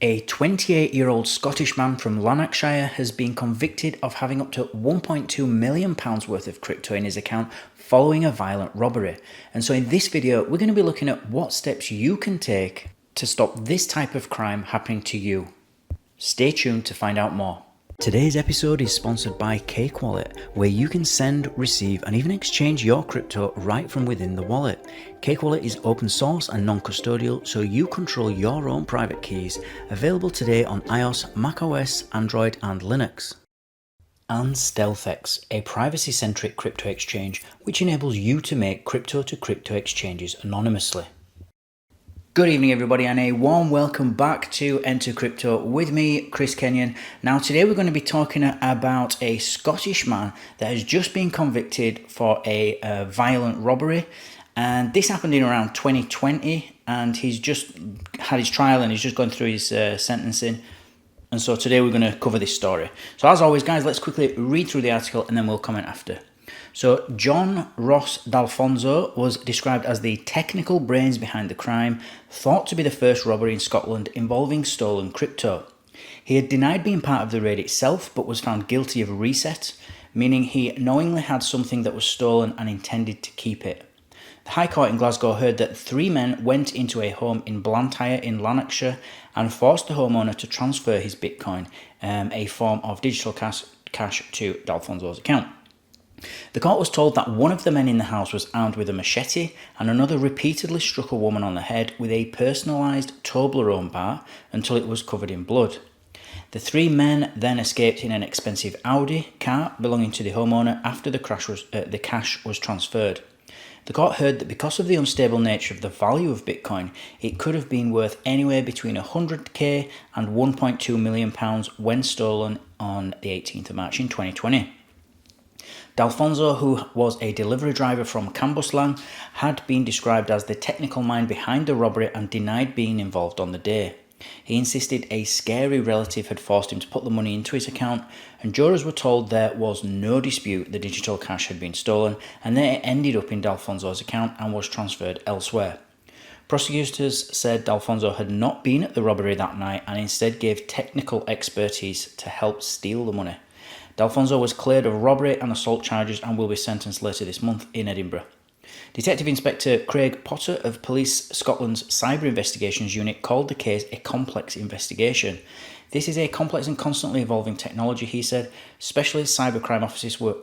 A 28-year-old Scottish man from Lanarkshire has been convicted of having up to £1.2 million worth of crypto in his account following a violent robbery. And so in this video, we're going to be looking at what steps you can take to stop this type of crime happening to you. Stay tuned to find out more. Today's episode is sponsored by Cake Wallet, where you can send, receive, and even exchange your crypto right from within the wallet. Cake Wallet is open source and non-custodial, so you control your own private keys. Available today on iOS, macOS, Android, and Linux. And StealthEX, a privacy-centric crypto exchange which enables you to make crypto-to-crypto exchanges anonymously. Good evening everybody, and a warm welcome back to Enter Crypto with me, Chris Kenyon. Now today we're going to be talking about a Scottish man that has just been convicted for a violent robbery, and this happened in around 2020, and he's just had his trial and he's just gone through his sentencing. And so today we're going to cover this story. So as always guys, let's quickly read through the article and then we'll comment after. So John Ross D'Alfonso was described as the technical brains behind the crime, thought to be the first robbery in Scotland involving stolen crypto. He had denied being part of the raid itself, but was found guilty of reset, meaning he knowingly had something that was stolen and intended to keep it. The High Court in Glasgow heard that 3 men went into a home in Blantyre in Lanarkshire and forced the homeowner to transfer his Bitcoin, a form of digital cash to D'Alfonso's account. The court was told that one of the men in the house was armed with a machete and another repeatedly struck a woman on the head with a personalised Toblerone bar until it was covered in blood. The 3 men then escaped in an expensive Audi car belonging to the homeowner after the cash was transferred. The court heard that because of the unstable nature of the value of Bitcoin, it could have been worth anywhere between $100k and £1.2 million when stolen on the 18th of March in 2020. D'Alfonso, who was a delivery driver from Cambuslang, had been described as the technical mind behind the robbery and denied being involved on the day. He insisted a scary relative had forced him to put the money into his account, and jurors were told there was no dispute the digital cash had been stolen and that it ended up in D'Alfonso's account and was transferred elsewhere. Prosecutors said D'Alfonso had not been at the robbery that night and instead gave technical expertise to help steal the money. D'Alfonso was cleared of robbery and assault charges and will be sentenced later this month in Edinburgh. Detective Inspector Craig Potter of Police Scotland's Cyber Investigations Unit called the case a complex investigation. This is a complex and constantly evolving technology, he said. Specialist cybercrime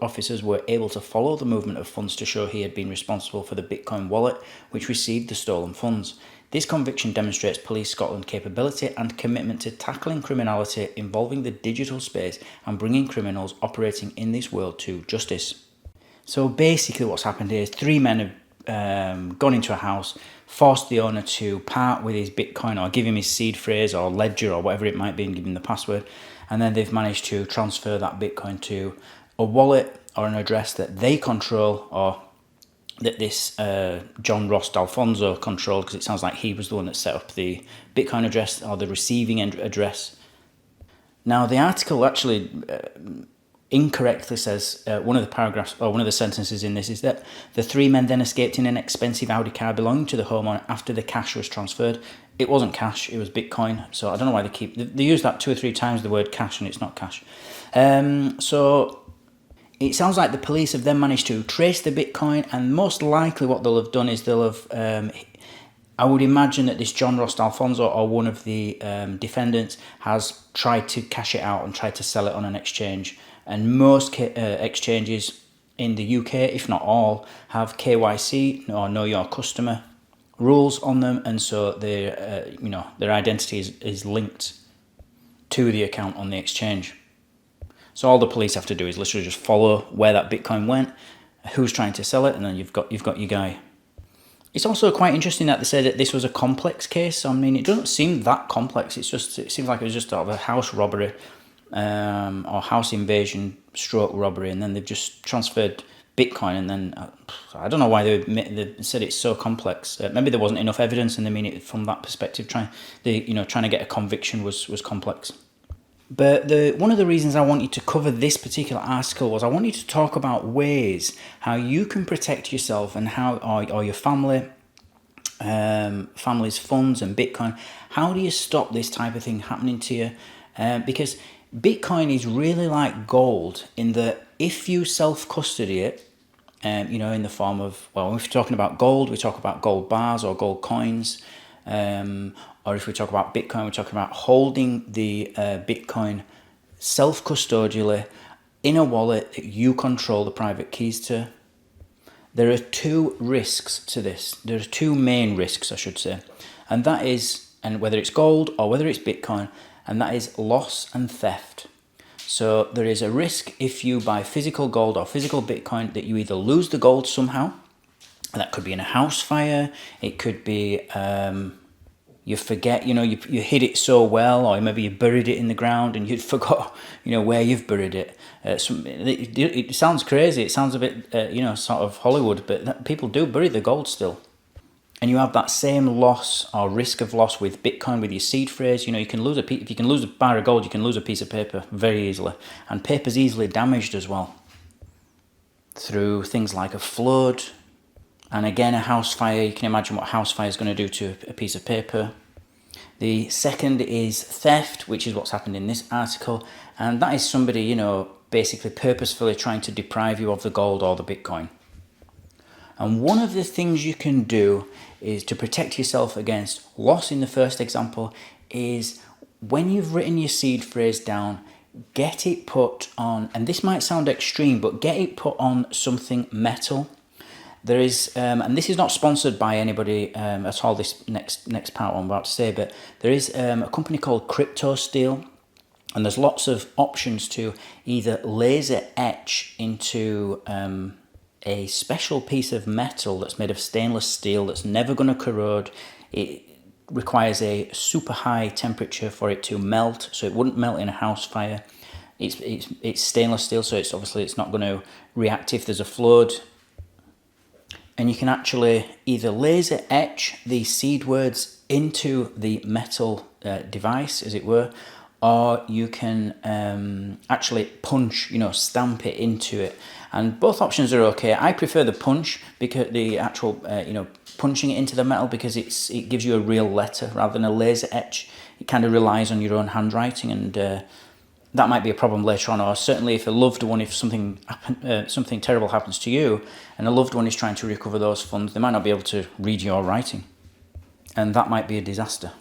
officers were able to follow the movement of funds to show he had been responsible for the Bitcoin wallet which received the stolen funds. This conviction demonstrates Police Scotland's capability and commitment to tackling criminality involving the digital space and bringing criminals operating in this world to justice. So basically what's happened here is 3 men have gone into a house, forced the owner to part with his Bitcoin or give him his seed phrase or ledger or whatever it might be and give him the password, and then they've managed to transfer that Bitcoin to a wallet or an address that they control, or that this John Ross D'Alfonso controlled, because it sounds like he was the one that set up the Bitcoin address or the receiving address. Now the article actually incorrectly says, one of the paragraphs or one of the sentences in this is that the 3 men then escaped in an expensive Audi car belonging to the homeowner after the cash was transferred. It wasn't cash, it was Bitcoin. So I don't know why they use that 2 or 3 times, the word cash, and it's not cash. So it sounds like the police have then managed to trace the Bitcoin, and most likely what they'll have done is they'll have, I would imagine that this John Ross D'Alfonso or one of the defendants has tried to cash it out and tried to sell it on an exchange. And most exchanges in the UK, if not all, have KYC or Know Your Customer rules on them, and so their identity is linked to the account on the exchange. So all the police have to do is literally just follow where that Bitcoin went, who's trying to sell it, and then you've got your guy. It's also quite interesting that they say that this was a complex case. I mean, it doesn't seem that complex. It seems like it was just sort of a house robbery or house invasion stroke robbery, and then they've just transferred Bitcoin, and then I don't know why they said it's so complex. Maybe there wasn't enough evidence, and they mean it from that perspective. Trying to get a conviction was complex. But one of the reasons I want you to cover this particular article was I want you to talk about ways how you can protect yourself and how or your family family's funds and Bitcoin. How do you stop this type of thing happening to you? Because Bitcoin is really like gold in that if you self-custody it, in the form of, well, if we're talking about gold, we talk about gold bars or gold coins. Or if we talk about Bitcoin, we're talking about holding the Bitcoin self-custodially in a wallet that you control the private keys to. There are two risks to this. There are two main risks, I should say. And that is, and whether it's gold or whether it's Bitcoin, and that is loss and theft. So there is a risk if you buy physical gold or physical Bitcoin that you either lose the gold somehow, and that could be in a house fire, it could be you forget, you hid it so well, or maybe you buried it in the ground and you'd forgot, where you've buried it. It sounds crazy, it sounds a bit, sort of Hollywood, but people do bury the gold still. And you have that same loss or risk of loss with Bitcoin, with your seed phrase. You can lose if you can lose a bar of gold, you can lose a piece of paper very easily. And paper's easily damaged as well through things like a flood. And again, a house fire. You can imagine what a house fire is going to do to a piece of paper. The second is theft, which is what's happened in this article. And that is somebody, basically purposefully trying to deprive you of the gold or the Bitcoin. And one of the things you can do is to protect yourself against loss in the first example is when you've written your seed phrase down, get it put on, and this might sound extreme, but get it put on something metal. There is, and this is not sponsored by anybody at all, this next part I'm about to say, but there is a company called StealthEX, and there's lots of options to either laser etch into a special piece of metal that's made of stainless steel that's never going to corrode. It requires a super high temperature for it to melt, so it wouldn't melt in a house fire. It's stainless steel, so it's not going to react if there's a flood. And you can actually either laser etch the seed words into the metal device, as it were, or you can actually punch, stamp it into it. And both options are okay. I prefer the punch, because the actual, punching it into the metal, because it gives you a real letter rather than a laser etch. It kind of relies on your own handwriting, and that might be a problem later on. Or certainly if a loved one, if something terrible happens to you, and a loved one is trying to recover those funds, they might not be able to read your writing, and that might be a disaster.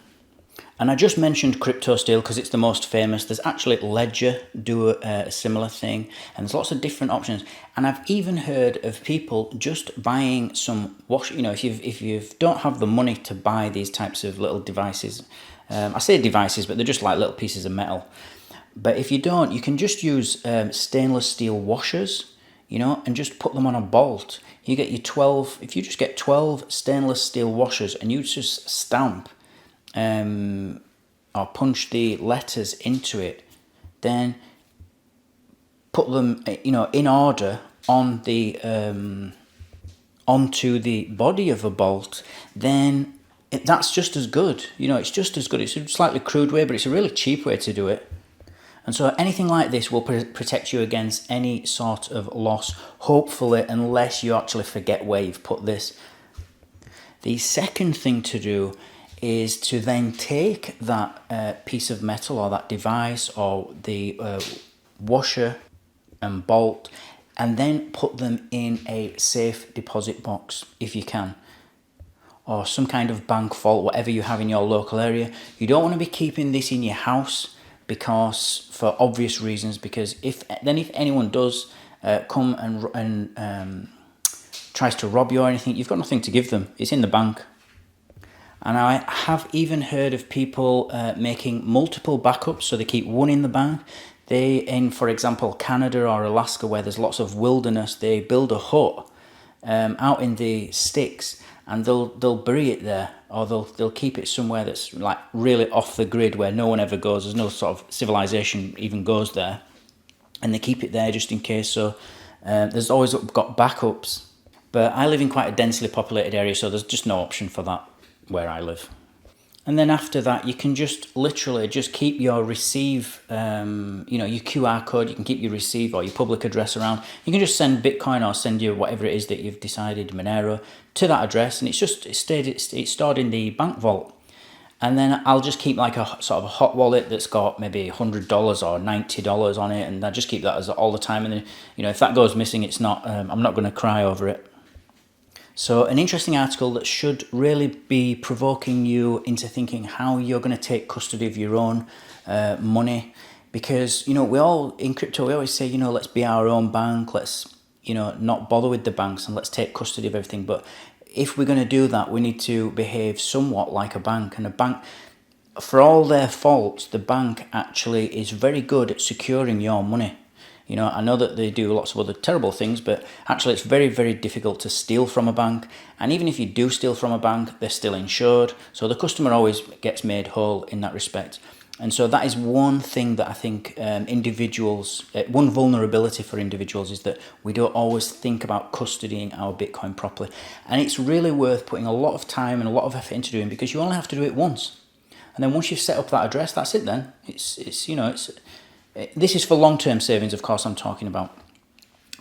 And I just mentioned StealthEX because it's the most famous. There's actually Ledger do a similar thing, and there's lots of different options. And I've even heard of people just buying some if you don't have the money to buy these types of little devices, I say devices, but they're just like little pieces of metal. But if you don't, you can just use stainless steel washers, and just put them on a bolt. You get your 12. If you just get 12 stainless steel washers and you just stamp or punch the letters into it, then put them, in order on the onto the body of a bolt, then that's just as good. It's just as good. It's a slightly crude way, but it's a really cheap way to do it. And so anything like this will protect you against any sort of loss, hopefully, unless you actually forget where you've put this. The second thing to do is to then take that piece of metal or that device or the washer and bolt, and then put them in a safe deposit box if you can, or some kind of bank vault, whatever you have in your local area. You don't want to be keeping this in your house, because for obvious reasons, because if anyone does come and tries to rob you or anything, you've got nothing to give them. It's in the bank. And I have even heard of people making multiple backups, so they keep one in the bank. For example, Canada or Alaska, where there's lots of wilderness, they build a hut out in the sticks, and they'll bury it there, or they'll keep it somewhere that's like really off the grid, where no one ever goes. There's no sort of civilization even goes there, and they keep it there just in case. So there's always got backups. But I live in quite a densely populated area, so there's just no option for that where I live. And then after that, you can just literally just keep your receive, your QR code. You can keep your receive or your public address around. You can just send Bitcoin or send you whatever it is that you've decided, Monero, to that address, and it's stored in the bank vault. And then I'll just keep like a sort of a hot wallet that's got maybe $100 or $90 on it, and I just keep that as all the time. And then, if that goes missing, it's not. I'm not going to cry over it. So an interesting article that should really be provoking you into thinking how you're going to take custody of your own money, because we all in crypto, we always say let's be our own bank, let's not bother with the banks, and let's take custody of everything. But if we're going to do that, we need to behave somewhat like a bank. And a bank, for all their faults, the bank actually is very good at securing your money. I know that they do lots of other terrible things, but actually it's very, very difficult to steal from a bank. And even if you do steal from a bank, they're still insured. So the customer always gets made whole in that respect. And so that is one thing that I think one vulnerability for individuals is that we don't always think about custodying our Bitcoin properly. And it's really worth putting a lot of time and a lot of effort into doing, because you only have to do it once. And then once you've set up that address, that's it then. This is for long-term savings, of course, I'm talking about.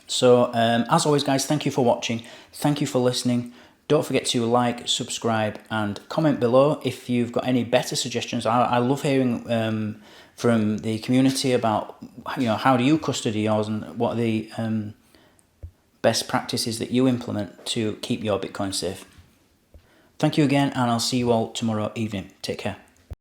So, as always, guys, thank you for watching. Thank you for listening. Don't forget to like, subscribe, and comment below if you've got any better suggestions. I love hearing from the community about, how do you custody yours, and what are the best practices that you implement to keep your Bitcoin safe. Thank you again, and I'll see you all tomorrow evening. Take care.